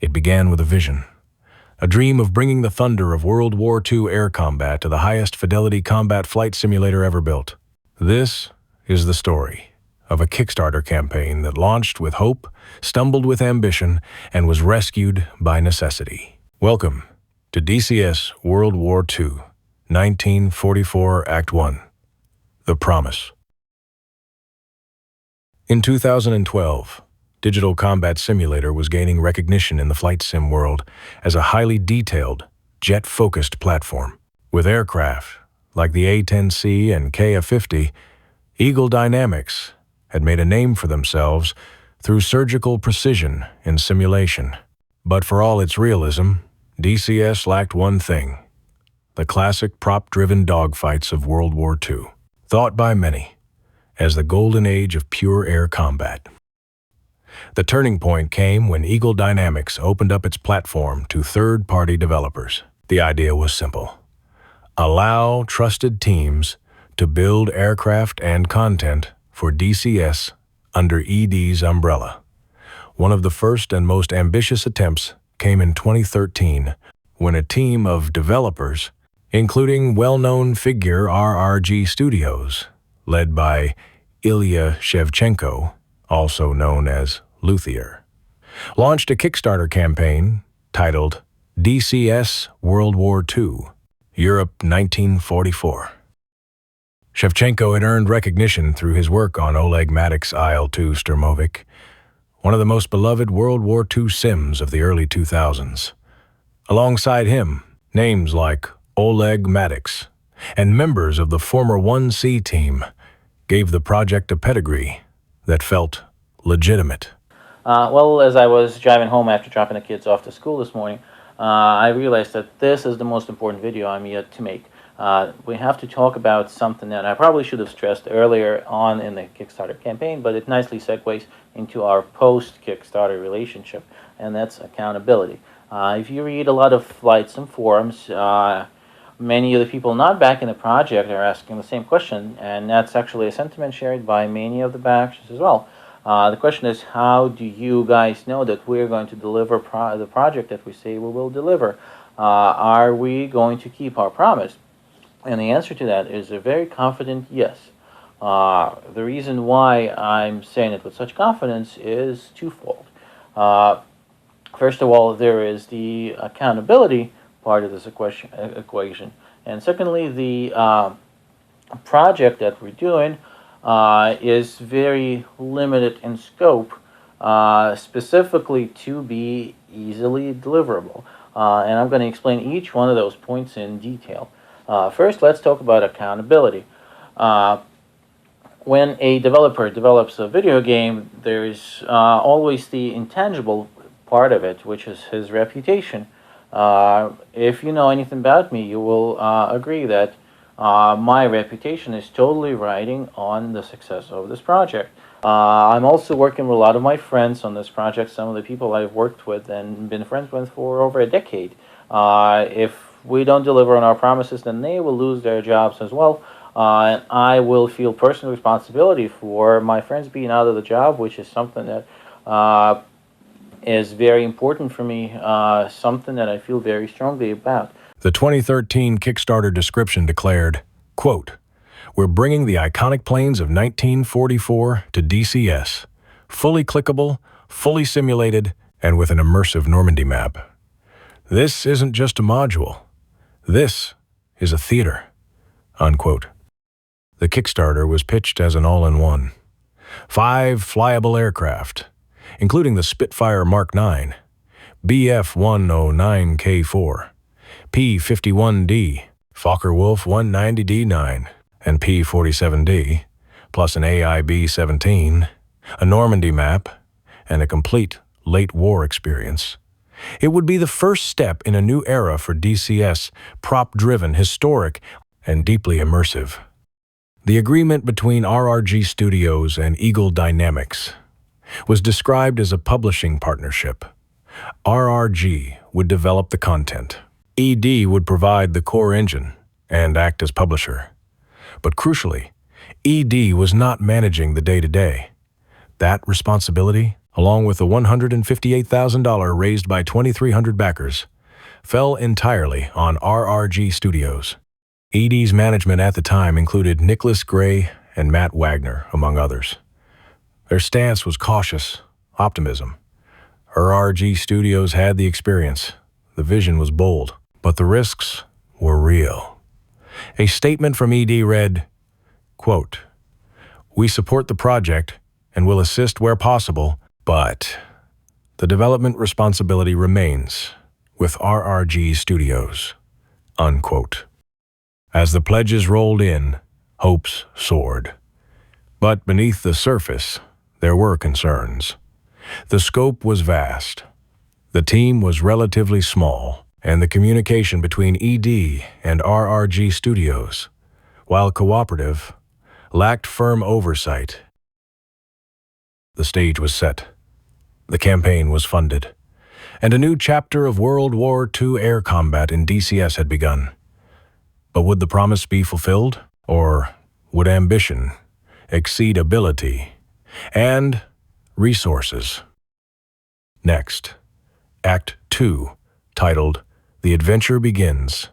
It began with a vision, a dream of bringing the thunder of World War II air combat to the highest fidelity combat flight simulator ever built. This is the story of a Kickstarter campaign that launched with hope, stumbled with ambition, and was rescued by necessity. Welcome to DCS World War II, 1944 Act 1. The Promise. In 2012, Digital Combat Simulator was gaining recognition in the flight sim world as a highly detailed, jet-focused platform. With aircraft like the A-10C and KF-50, Eagle Dynamics had made a name for themselves through surgical precision in simulation. But for all its realism, DCS lacked one thing: the classic prop-driven dogfights of World War II, thought by many as the golden age of pure air combat. The turning point came when Eagle Dynamics opened up its platform to third-party developers. The idea was simple: allow trusted teams to build aircraft and content for DCS under ED's umbrella. One of the first and most ambitious attempts came in 2013 when a team of developers, including well-known figure RRG Studios, led by Ilya Shevchenko, also known as Luthier, launched a Kickstarter campaign titled DCS World War II, Europe 1944. Shevchenko had earned recognition through his work on Oleg Matik's IL-2 Sturmovik, one of the most beloved World War II sims of the early 2000s. Alongside him, names like Oleg Matik's and members of the former 1C team gave the project a pedigree that felt legitimate. Well, as I was driving home after dropping the kids off to school this morning, I realized that this is the most important video I'm yet to make. We have to talk about something that I probably should have stressed earlier on in the Kickstarter campaign, but it nicely segues into our post-Kickstarter relationship, and that's accountability. If you read a lot of flight sim forums, many of the people not backing the project are asking the same question, and that's actually a sentiment shared by many of the backers as well. The question is, how do you guys know that we're going to deliver the project that we say we will deliver? Are we going to keep our promise? And the answer to that is a very confident yes. The reason why I'm saying it with such confidence is twofold. First of all, there is the accountability part of this equation. And secondly, the project that we're doing is very limited in scope, specifically to be easily deliverable. And I'm going to explain each one of those points in detail. First, let's talk about accountability. When a developer develops a video game, there's always the intangible part of it, which is his reputation. If you know anything about me, you will agree that my reputation is totally riding on the success of this project. I'm also working with a lot of my friends on this project, some of the people I've worked with and been friends with for over a decade. If we don't deliver on our promises, then they will lose their jobs as well. And I will feel personal responsibility for my friends being out of the job, which is something that is very important for me, something that I feel very strongly about. The 2013 Kickstarter description declared, quote, "We're bringing the iconic planes of 1944 to DCS, fully clickable, fully simulated, and with an immersive Normandy map. This isn't just a module. This is a theater," unquote. The Kickstarter was pitched as an all-in-one. 5 flyable aircraft, including the Spitfire Mark IX, BF-109K4, P-51D, Focke-Wulf 190D9, and P-47D, plus an AIB-17, a Normandy map, and a complete late war experience. It would be the first step in a new era for DCS, prop-driven, historic, and deeply immersive. The agreement between RRG Studios and Eagle Dynamics was described as a publishing partnership. RRG would develop the content. ED would provide the core engine and act as publisher. But crucially, ED was not managing the day-to-day. That responsibility along with the $158,000 raised by 2,300 backers, fell entirely on RRG Studios. ED's management at the time included Nicholas Gray and Matt Wagner, among others. Their stance was cautious optimism. RRG Studios had the experience, the vision was bold, but the risks were real. A statement from ED read, quote, "We support the project and will assist where possible, but the development responsibility remains with RRG Studios," unquote. As the pledges rolled in, hopes soared. But beneath the surface, there were concerns. The scope was vast. The team was relatively small, and the communication between ED and RRG Studios, while cooperative, lacked firm oversight. The stage was set. The campaign was funded, and a new chapter of World War II air combat in DCS had begun. But would the promise be fulfilled, or would ambition exceed ability and resources? Next, Act 2, titled The Adventure Begins.